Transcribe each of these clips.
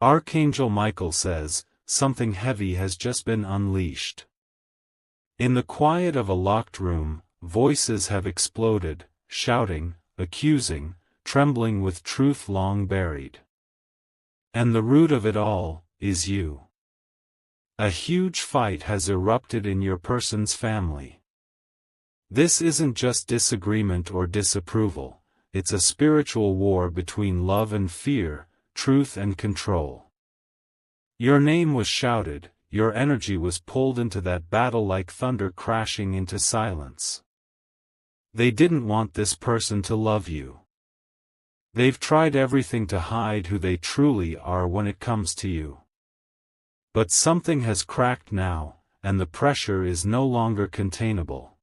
Archangel Michael says, something heavy has just been unleashed. In the quiet of a locked room, voices have exploded, shouting, accusing, trembling with truth long buried. And the root of it all is you. A huge fight has erupted in your person's family. This isn't just disagreement or disapproval, it's a spiritual war between love and fear, truth and control. Your name was shouted, your energy was pulled into that battle like thunder crashing into silence. They didn't want this person to love you. They've tried everything to hide who they truly are when it comes to you. But something has cracked now, and the pressure is no longer containable.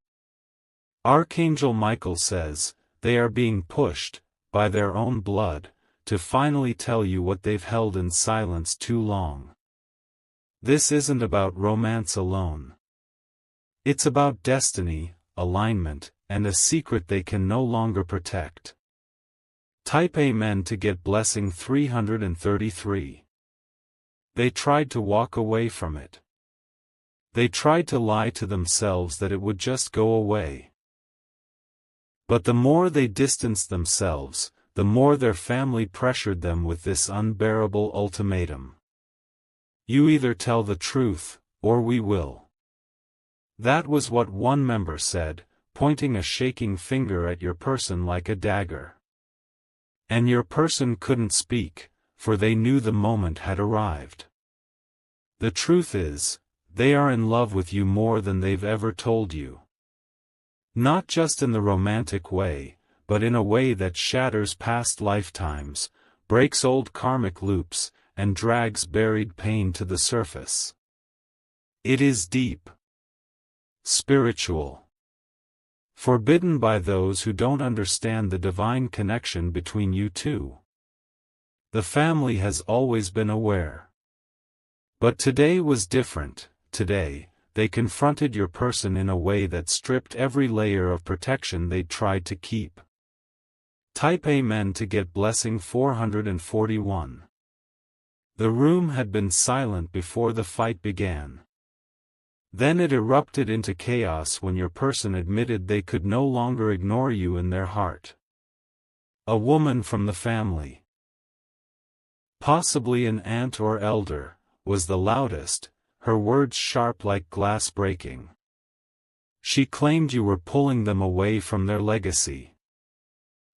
Archangel Michael says, they are being pushed, by their own blood, to finally tell you what they've held in silence too long. This isn't about romance alone. It's about destiny, alignment, and a secret they can no longer protect. Type Amen to get blessing 333. They tried to walk away from it. They tried to lie to themselves that it would just go away. But the more they distanced themselves, the more their family pressured them with this unbearable ultimatum. You either tell the truth, or we will. That was what one member said, pointing a shaking finger at your person like a dagger. And your person couldn't speak, for they knew the moment had arrived. The truth is, they are in love with you more than they've ever told you. Not just in the romantic way, but in a way that shatters past lifetimes, breaks old karmic loops, and drags buried pain to the surface. It is deep. Spiritual. Forbidden by those who don't understand the divine connection between you two. The family has always been aware. But today was different. Today, they confronted your person in a way that stripped every layer of protection they'd tried to keep. Type Amen to get blessing 441. The room had been silent before the fight began. Then it erupted into chaos when your person admitted they could no longer ignore you in their heart. A woman from the family, possibly an aunt or elder, was the loudest, her words sharp like glass breaking. She claimed you were pulling them away from their legacy.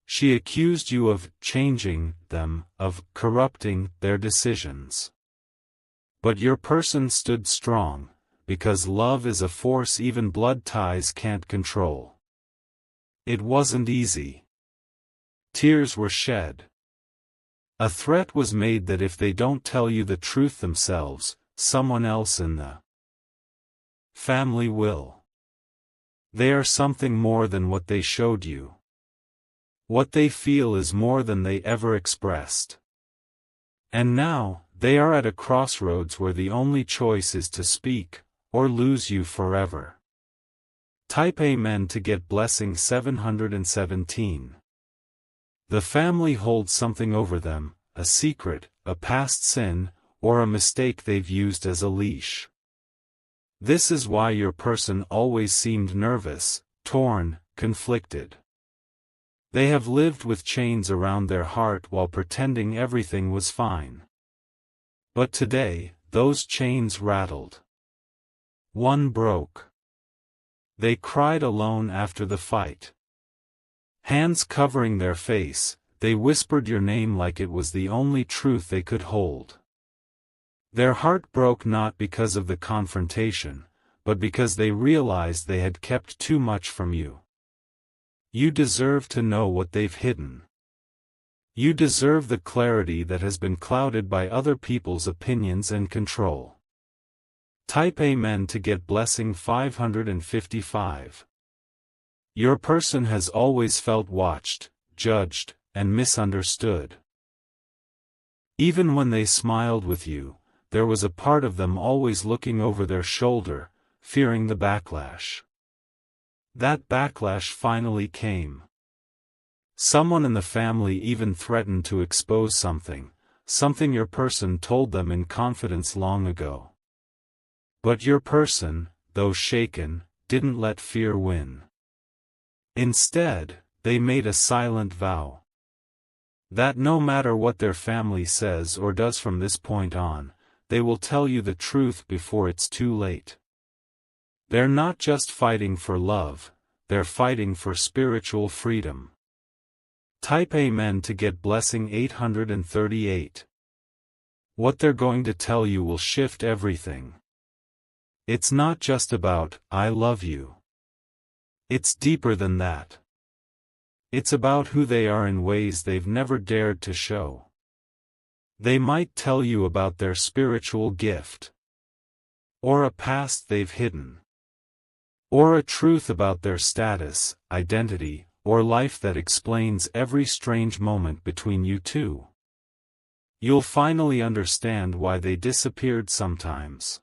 She accused you of changing them, of corrupting their decisions. But your person stood strong, because love is a force even blood ties can't control. It wasn't easy. Tears were shed. A threat was made that if they don't tell you the truth themselves, someone else in the family will. They are something more than what they showed you. What they feel is more than they ever expressed. And now, they are at a crossroads where the only choice is to speak, or lose you forever. Type Amen to get blessing 717. The family holds something over them, a secret, a past sin, or a mistake they've used as a leash. This is why your person always seemed nervous, torn, conflicted. They have lived with chains around their heart while pretending everything was fine. But today, those chains rattled. One broke. They cried alone after the fight. Hands covering their face, they whispered your name like it was the only truth they could hold. Their heart broke not because of the confrontation, but because they realized they had kept too much from you. You deserve to know what they've hidden. You deserve the clarity that has been clouded by other people's opinions and control. Type Amen to get blessing 555. Your person has always felt watched, judged, and misunderstood. Even when they smiled with you, there was a part of them always looking over their shoulder, fearing the backlash. That backlash finally came. Someone in the family even threatened to expose something, something your person told them in confidence long ago. But your person, though shaken, didn't let fear win. Instead, they made a silent vow that no matter what their family says or does from this point on, they will tell you the truth before it's too late. They're not just fighting for love, they're fighting for spiritual freedom. Type Amen to get blessing 838. What they're going to tell you will shift everything. It's not just about, I love you. It's deeper than that. It's about who they are in ways they've never dared to show. They might tell you about their spiritual gift, or a past they've hidden, or a truth about their status, identity, or life that explains every strange moment between you two. You'll finally understand why they disappeared sometimes.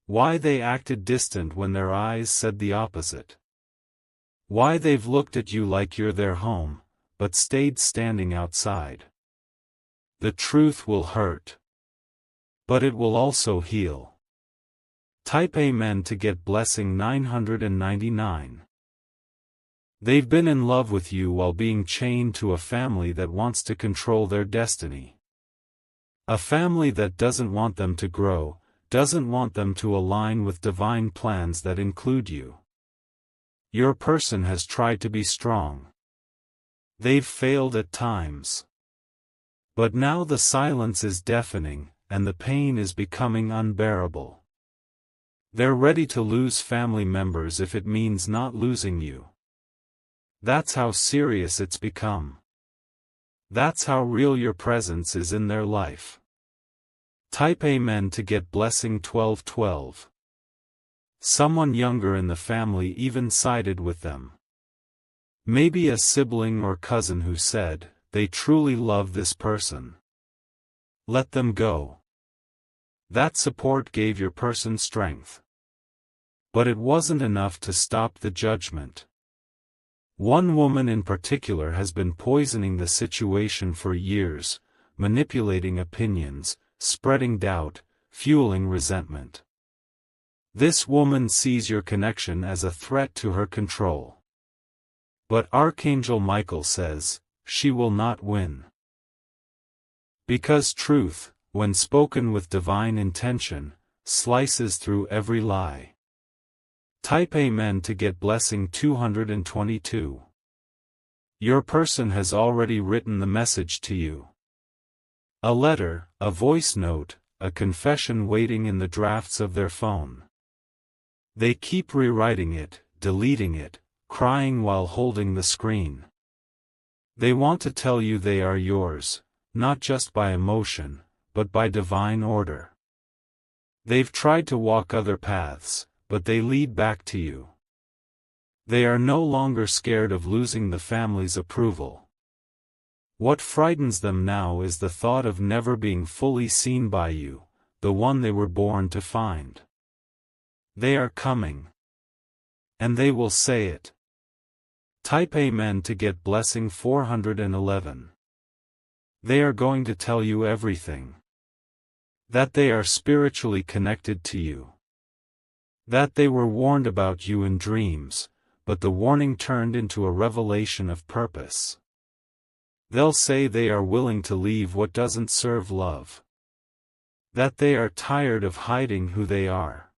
Why they acted distant when their eyes said the opposite. Why they've looked at you like you're their home, but stayed standing outside. The truth will hurt, but it will also heal. Type Amen to get blessing 999. They've been in love with you while being chained to a family that wants to control their destiny. A family that doesn't want them to grow, doesn't want them to align with divine plans that include you. Your person has tried to be strong. They've failed at times. But now the silence is deafening, and the pain is becoming unbearable. They're ready to lose family members if it means not losing you. That's how serious it's become. That's how real your presence is in their life. Type Amen to get blessing 1212. Someone younger in the family even sided with them. Maybe a sibling or cousin who said, they truly love this person. Let them go. That support gave your person strength. But it wasn't enough to stop the judgment. One woman in particular has been poisoning the situation for years, manipulating opinions, spreading doubt, fueling resentment. This woman sees your connection as a threat to her control. But Archangel Michael says, she will not win. Because truth, when spoken with divine intention, slices through every lie. Type Amen to get blessing 222. Your person has already written the message to you. A letter, a voice note, a confession waiting in the drafts of their phone. They keep rewriting it, deleting it, crying while holding the screen. They want to tell you they are yours, not just by emotion, but by divine order. They've tried to walk other paths, but they lead back to you. They are no longer scared of losing the family's approval. What frightens them now is the thought of never being fully seen by you, the one they were born to find. They are coming. And they will say it. Type Amen to get blessing 411. They are going to tell you everything. That they are spiritually connected to you. That they were warned about you in dreams, but the warning turned into a revelation of purpose. They'll say they are willing to leave what doesn't serve love. That they are tired of hiding who they are.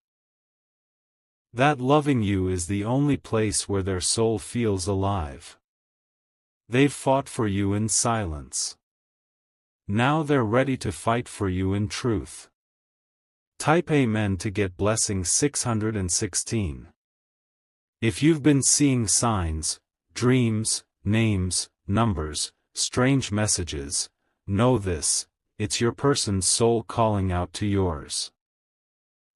That loving you is the only place where their soul feels alive. They've fought for you in silence. Now they're ready to fight for you in truth. Type Amen to get blessing 616. If you've been seeing signs, dreams, names, numbers, strange messages, know this, it's your person's soul calling out to yours.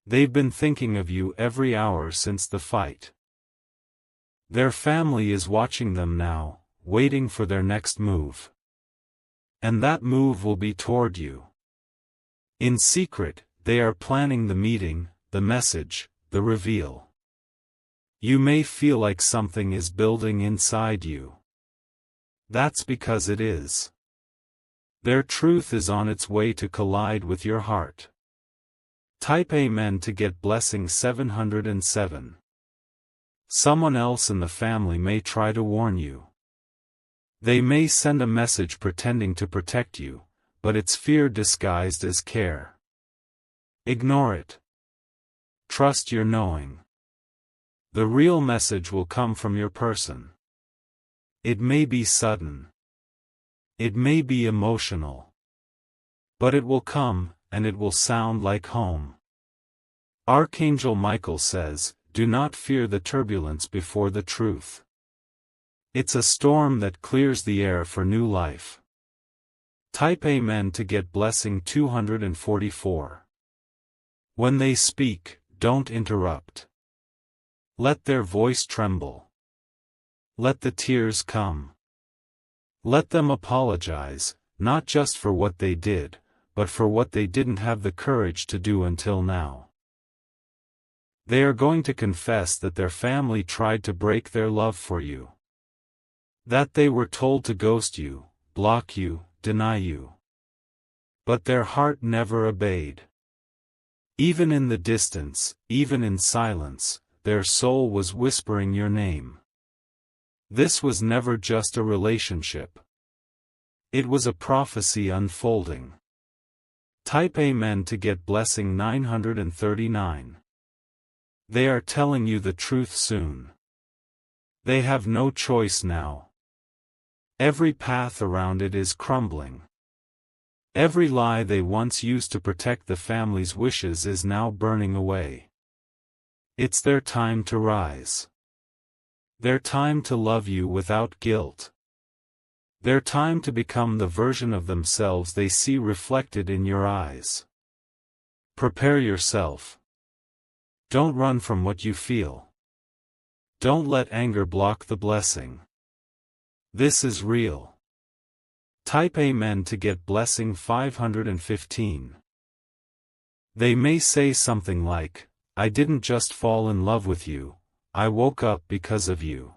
They've been thinking of you every hour since the fight. Their family is watching them now, waiting for their next move. And that move will be toward you. In secret, they are planning the meeting, the message, the reveal. You may feel like something is building inside you. That's because it is. Their truth is on its way to collide with your heart. Type Amen to get blessing 707. Someone else in the family may try to warn you. They may send a message pretending to protect you, but it's fear disguised as care. Ignore it. Trust your knowing. The real message will come from your person. It may be sudden. It may be emotional. But it will come, and it will sound like home. Archangel Michael says, "Do not fear the turbulence before the truth. It's a storm that clears the air for new life." Type Amen to get blessing 244. When they speak, don't interrupt. Let their voice tremble. Let the tears come. Let them apologize, not just for what they did, but for what they didn't have the courage to do until now. They are going to confess that their family tried to break their love for you. That they were told to ghost you, block you, deny you. But their heart never obeyed. Even in the distance, even in silence, their soul was whispering your name. This was never just a relationship. It was a prophecy unfolding. Type Amen to get blessing 939. They are telling you the truth soon. They have no choice now. Every path around it is crumbling. Every lie they once used to protect the family's wishes is now burning away. It's their time to rise. Their time to love you without guilt. Their time to become the version of themselves they see reflected in your eyes. Prepare yourself. Don't run from what you feel. Don't let anger block the blessing. This is real. Type Amen to get blessing 515. They may say something like, "I didn't just fall in love with you, I woke up because of you."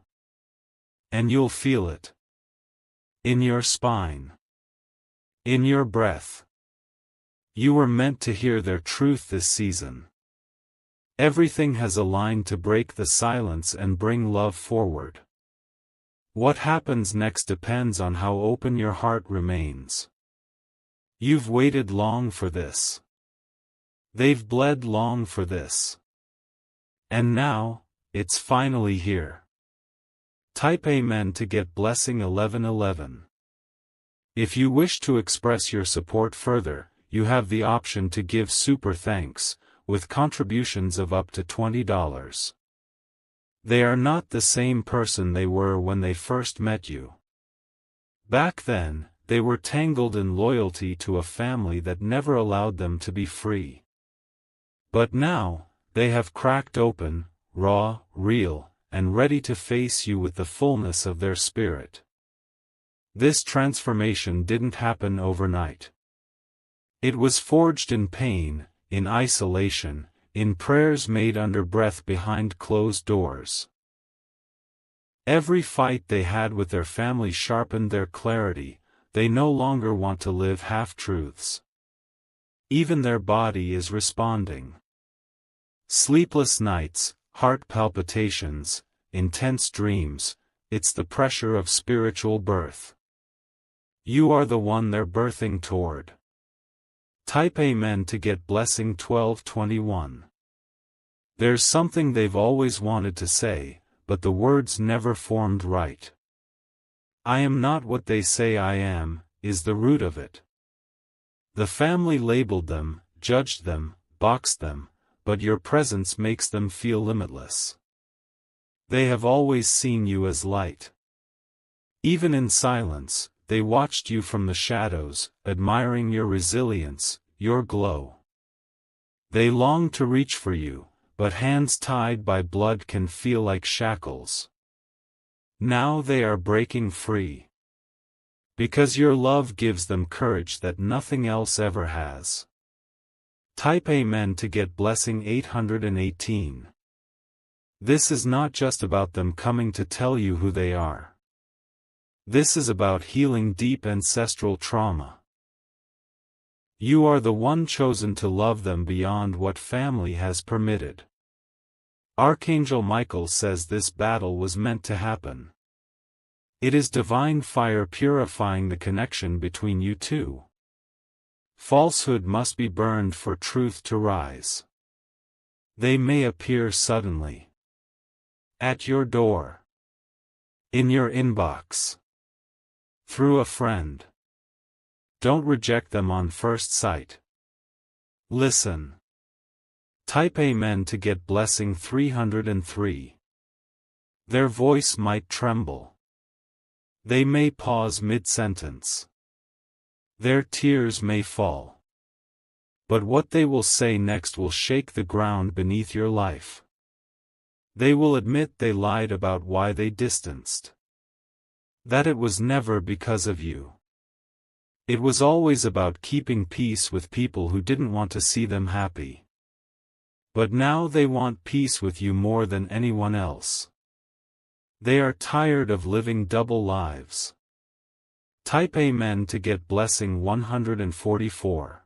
And you'll feel it. In your spine. In your breath. You were meant to hear their truth this season. Everything has aligned to break the silence and bring love forward. What happens next depends on how open your heart remains. You've waited long for this. They've bled long for this. And now, it's finally here. Type Amen to get blessing 1111. If you wish to express your support further, you have the option to give super thanks, with contributions of up to $20. They are not the same person they were when they first met you. Back then, they were tangled in loyalty to a family that never allowed them to be free. But now, they have cracked open, raw, real, and ready to face you with the fullness of their spirit. This transformation didn't happen overnight. It was forged in pain, in isolation, in prayers made under breath behind closed doors. Every fight they had with their family sharpened their clarity. They no longer want to live half-truths. Even their body is responding. Sleepless nights, heart palpitations, intense dreams, it's the pressure of spiritual birth. You are the one they're birthing toward. Type Amen to get blessing 1221. There's something they've always wanted to say, but the words never formed right. "I am not what they say I am," is the root of it. The family labeled them, judged them, boxed them, but your presence makes them feel limitless. They have always seen you as light. Even in silence, they watched you from the shadows, admiring your resilience, your glow. They long to reach for you, but hands tied by blood can feel like shackles. Now they are breaking free. Because your love gives them courage that nothing else ever has. Type Amen to get blessing 818. This is not just about them coming to tell you who they are. This is about healing deep ancestral trauma. You are the one chosen to love them beyond what family has permitted. Archangel Michael says this battle was meant to happen. It is divine fire purifying the connection between you two. Falsehood must be burned for truth to rise. They may appear suddenly. At your door. In your inbox. Through a friend. Don't reject them on first sight. Listen. Type Amen to get blessing 303. Their voice might tremble. They may pause mid-sentence. Their tears may fall. But what they will say next will shake the ground beneath your life. They will admit they lied about why they distanced. That it was never because of you. It was always about keeping peace with people who didn't want to see them happy. But now they want peace with you more than anyone else. They are tired of living double lives. Type Amen to get blessing 144.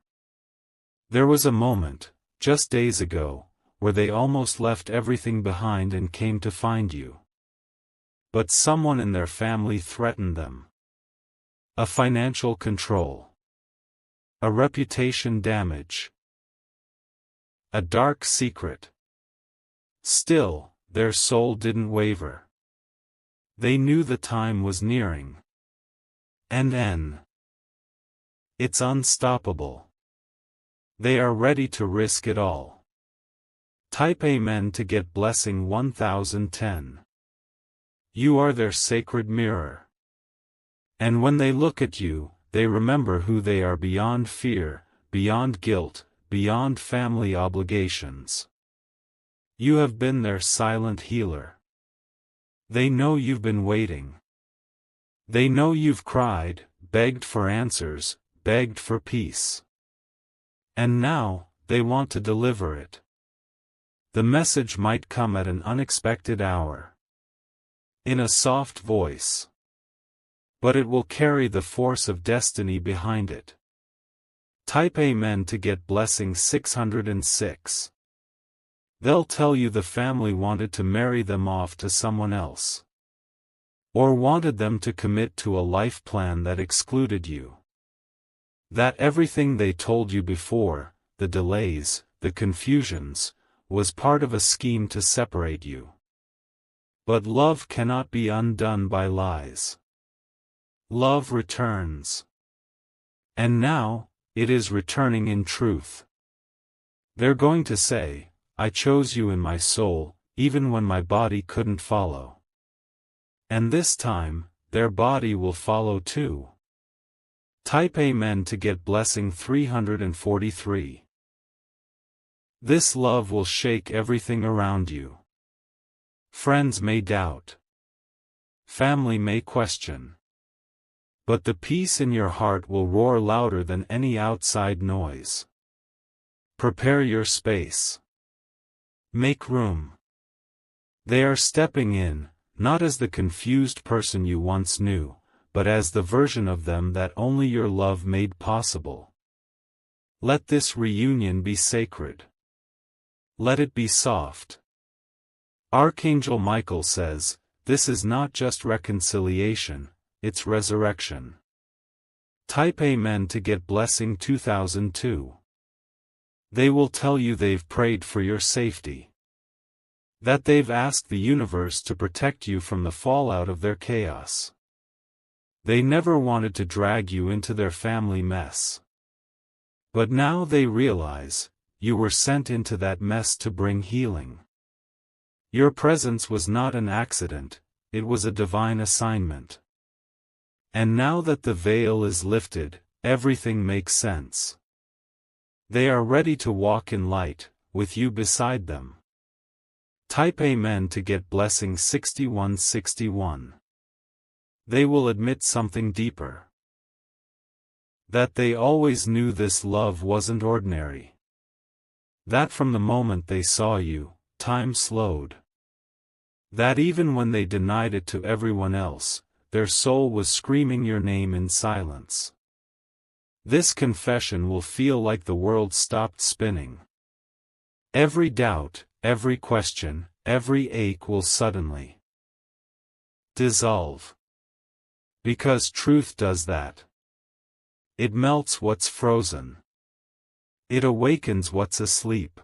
There was a moment, just days ago, where they almost left everything behind and came to find you. But someone in their family threatened them. A financial control. A reputation damage. A dark secret. Still, their soul didn't waver. They knew the time was nearing. And it's unstoppable. They are ready to risk it all. Type Amen to get blessing 1010. You are their sacred mirror. And when they look at you, they remember who they are beyond fear, beyond guilt, beyond family obligations. You have been their silent healer. They know you've been waiting. They know you've cried, begged for answers, begged for peace. And now, they want to deliver it. The message might come at an unexpected hour. In a soft voice. But it will carry the force of destiny behind it. Type Amen to get blessing 606. They'll tell you the family wanted to marry them off to someone else. Or wanted them to commit to a life plan that excluded you. That everything they told you before, the delays, the confusions, was part of a scheme to separate you. But love cannot be undone by lies. Love returns. And now, it is returning in truth. They're going to say, I chose you in my soul, even when my body couldn't follow. And this time, their body will follow too. Type Amen to get blessing 343. This love will shake everything around you. Friends may doubt. Family may question. But the peace in your heart will roar louder than any outside noise. Prepare your space. Make room. They are stepping in, not as the confused person you once knew, but as the version of them that only your love made possible. Let this reunion be sacred. Let it be soft. Archangel Michael says, this is not just reconciliation, it's resurrection. Type Amen to get blessing 2002. They will tell you they've prayed for your safety. That they've asked the universe to protect you from the fallout of their chaos. They never wanted to drag you into their family mess. But now they realize, you were sent into that mess to bring healing. Your presence was not an accident, it was a divine assignment. And now that the veil is lifted, everything makes sense. They are ready to walk in light, with you beside them. Type Amen to get blessing 6161. They will admit something deeper. That they always knew this love wasn't ordinary. That from the moment they saw you, time slowed. That even when they denied it to everyone else, their soul was screaming your name in silence. This confession will feel like the world stopped spinning. Every doubt, every question, every ache will suddenly dissolve. Because truth does that. It melts what's frozen. It awakens what's asleep.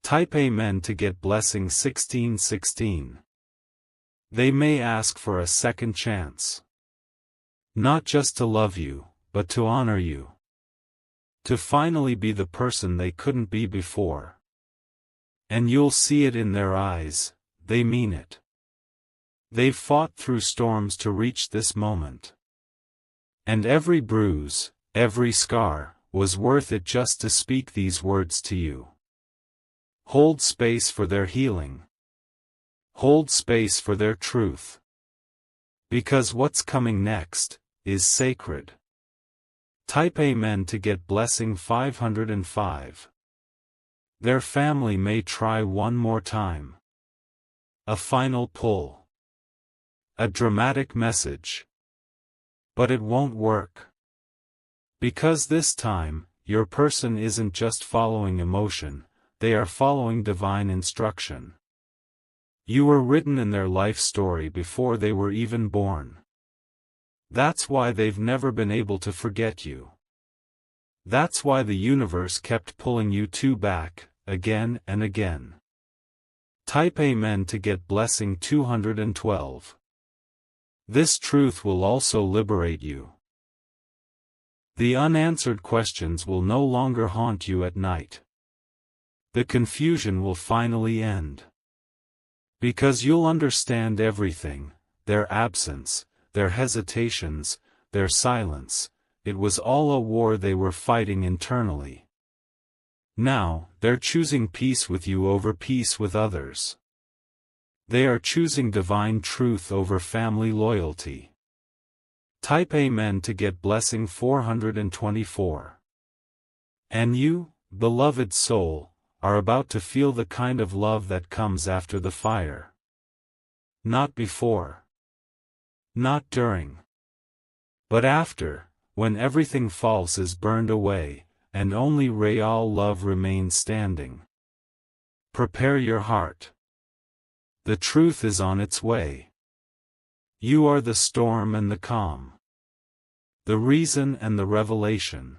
Type Amen to get blessing 1616. They may ask for a second chance. Not just to love you, but to honor you. To finally be the person they couldn't be before. And you'll see it in their eyes, they mean it. They've fought through storms to reach this moment. And every bruise, every scar, was worth it just to speak these words to you. Hold space for their healing. Hold space for their truth. Because what's coming next is sacred. Type Amen to get blessing 505. Their family may try one more time. A final pull. A dramatic message. But it won't work. Because this time, your person isn't just following emotion, they are following divine instruction. You were written in their life story before they were even born. That's why they've never been able to forget you. That's why the universe kept pulling you two back, again and again. Type Amen to get blessing 212. This truth will also liberate you. The unanswered questions will no longer haunt you at night. The confusion will finally end. Because you'll understand everything, their absence, their hesitations, their silence, it was all a war they were fighting internally. Now, they're choosing peace with you over peace with others. They are choosing divine truth over family loyalty. Type Amen to get blessing 424. And you, beloved soul, are about to feel the kind of love that comes after the fire. Not before. Not during. But after, when everything false is burned away, and only real love remains standing. Prepare your heart. The truth is on its way. You are the storm and the calm. The reason and the revelation.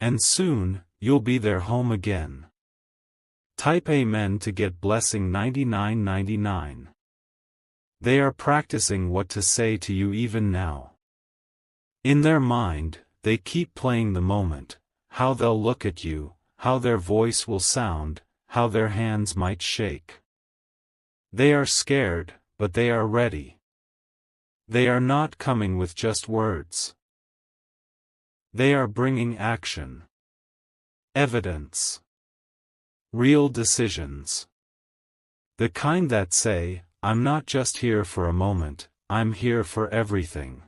And soon, you'll be their home again. Type Amen to get blessing 9999. They are practicing what to say to you even now. In their mind, they keep playing the moment, how they'll look at you, how their voice will sound, how their hands might shake. They are scared, but they are ready. They are not coming with just words. They are bringing action. Evidence. Real decisions. The kind that say, I'm not just here for a moment, I'm here for everything.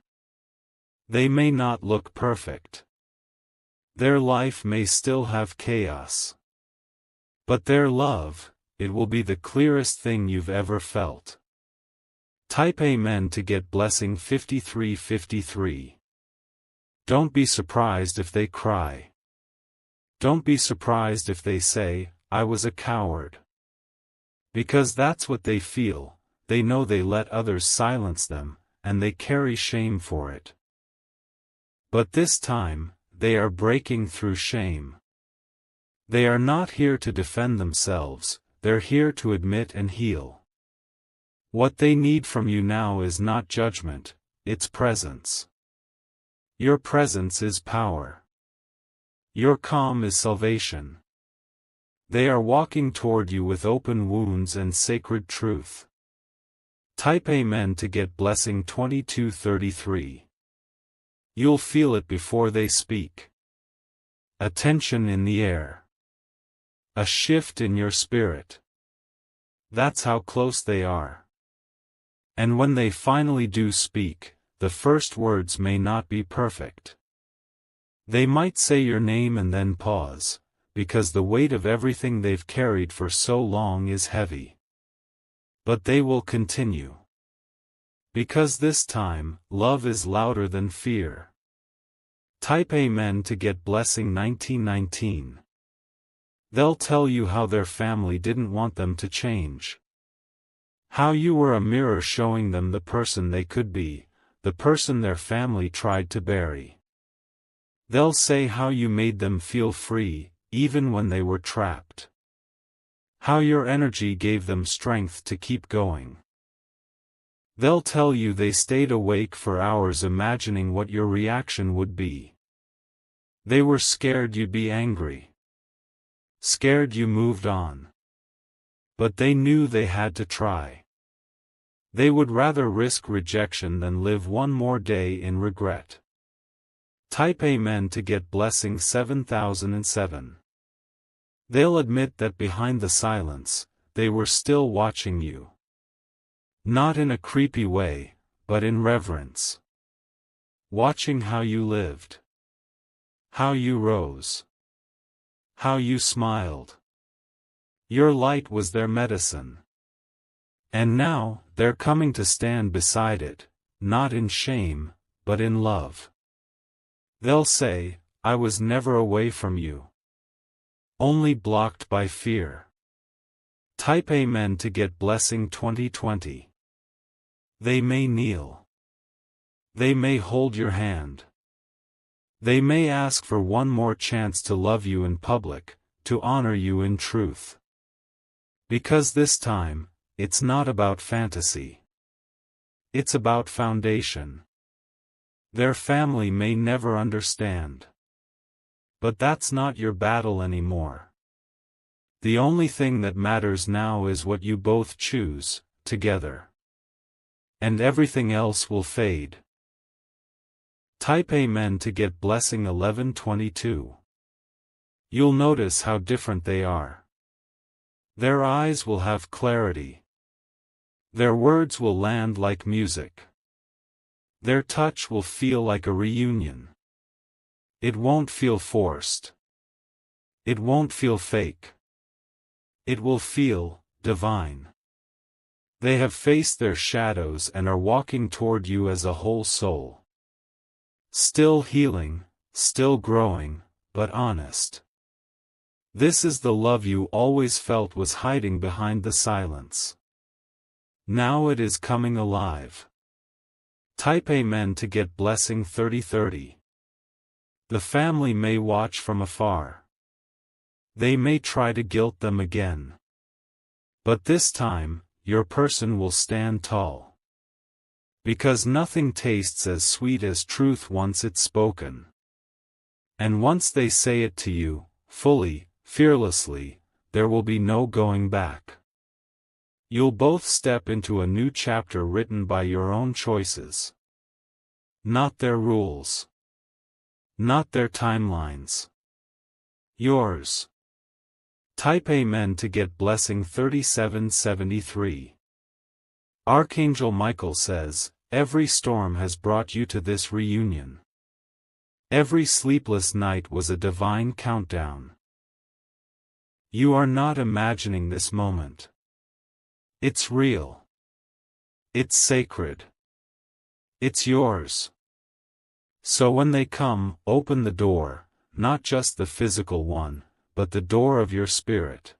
They may not look perfect. Their life may still have chaos. But their love, it will be the clearest thing you've ever felt. Type Amen to get blessing 5353. Don't be surprised if they cry. Don't be surprised if they say, I was a coward. Because that's what they feel, they know they let others silence them, and they carry shame for it. But this time, they are breaking through shame. They are not here to defend themselves, they're here to admit and heal. What they need from you now is not judgment, it's presence. Your presence is power. Your calm is salvation. They are walking toward you with open wounds and sacred truth. Type Amen to get blessing 2233. You'll feel it before they speak. A tension in the air. A shift in your spirit. That's how close they are. And when they finally do speak, the first words may not be perfect. They might say your name and then pause, because the weight of everything they've carried for so long is heavy. But they will continue. Because this time, love is louder than fear. Type Amen to get blessing 1919. They'll tell you how their family didn't want them to change. How you were a mirror showing them the person they could be, the person their family tried to bury. They'll say how you made them feel free, even when they were trapped. How your energy gave them strength to keep going. They'll tell you they stayed awake for hours imagining what your reaction would be. They were scared you'd be angry. Scared you moved on. But they knew they had to try. They would rather risk rejection than live one more day in regret. Type Amen to get blessing 7007. They'll admit that behind the silence, they were still watching you. Not in a creepy way, but in reverence. Watching how you lived. How you rose. How you smiled. Your light was their medicine. And now, they're coming to stand beside it, not in shame, but in love. They'll say, I was never away from you. Only blocked by fear. Type Amen to get blessing 2020. They may kneel. They may hold your hand. They may ask for one more chance to love you in public, to honor you in truth. Because this time, it's not about fantasy. It's about foundation. Their family may never understand. But that's not your battle anymore. The only thing that matters now is what you both choose, together. And everything else will fade. Type Amen to get blessing 1122. You'll notice how different they are. Their eyes will have clarity. Their words will land like music. Their touch will feel like a reunion. It won't feel forced. It won't feel fake. It will feel divine. They have faced their shadows and are walking toward you as a whole soul. Still healing, still growing, but honest. This is the love you always felt was hiding behind the silence. Now it is coming alive. Type Amen to get blessing 3030. The family may watch from afar. They may try to guilt them again. But this time, your person will stand tall. Because nothing tastes as sweet as truth once it's spoken. And once they say it to you, fully, fearlessly, there will be no going back. You'll both step into a new chapter written by your own choices. Not their rules. Not their timelines. Yours. Type Amen to get blessing 3773. Archangel Michael says, every storm has brought you to this reunion. Every sleepless night was a divine countdown. You are not imagining this moment. It's real. It's sacred. It's yours. So when they come, open the door, not just the physical one, but the door of your spirit.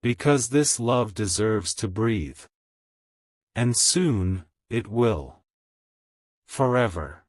Because this love deserves to breathe. And soon, it will. Forever.